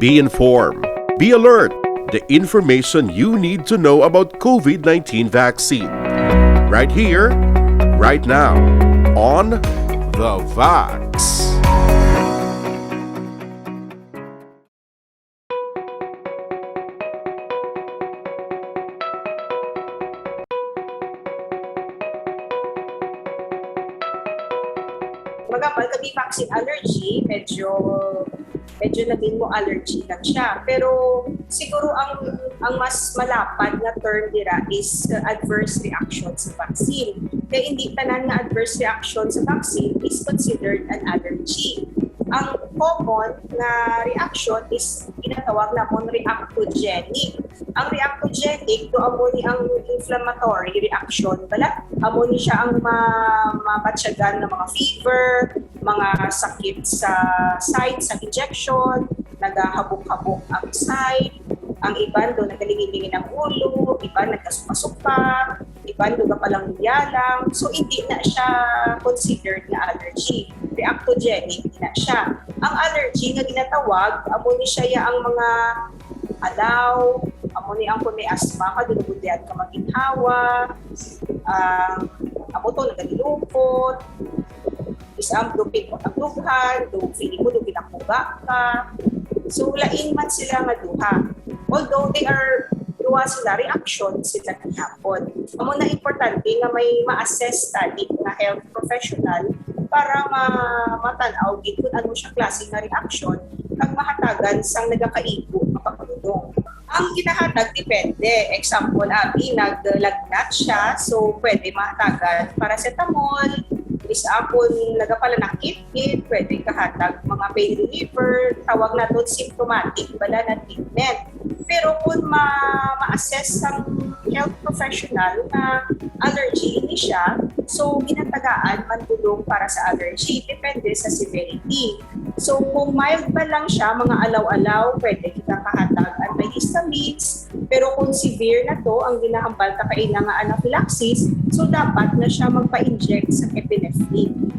Be informed. Be alert. The information you need to know about COVID-19 vaccine. Right here, right now, on THEVAX. Kapag kami vaccine allergy, medyo naging mo allergy lang siya. Pero siguro ang mas malapad na term nila is adverse reaction sa vaccine. Kaya hindi tanan na adverse reaction sa vaccine is considered an allergy. Ang common na reaction is tinatawag na mong reactogenic. Ang reactogenic, do amo ni ang inflammatory reaction. Amo ni siya ang mapatsyagan ng mga fever, mga sakit sa site, sa injection, nagahabok-habok ang site, ang iban do nagalingin-lingin ang ulo, iban nagkasuka-suka, iban do palang niyalang. So hindi na siya considered na allergy. Reactogenic na siya. Ang allergy na ginatawag, amo ni siya ang mga alaw, amo ni ang kung may asthma ka, dinubundihan ka maginhawa, amo to nagalilupot, isang dupin mo ang dughan, feeling mo dupin ang buga ka. So, lain man sila nga duha. Although they are duha sila, reaction sila ng hapon. Amo na importante nga may ma-assess study na health professional para matanaw din kung ano siya klase nga reaction kag mahatagan sang nagakaigo mapapagudong. Ang ginahatag depende. Example, naglagnat siya, so pwede mahatagan paracetamol. Is akon nagapala ng kit-kit, pwede kahatag mga pain reliever, tawag na doon symptomatic, wala na treatment. Pero kung ma-assess ang health professional na allergy ni siya, so ginatagaan mandulong para sa allergy, depende sa severity. So kung mild pa lang siya, mga alaw-alaw, pwede kita kahatag antihistamines, pero kung severe na to, ang ginahambal ta kailangan anaphylaxis, so dapat na siya magpa-inject sa epinephrine.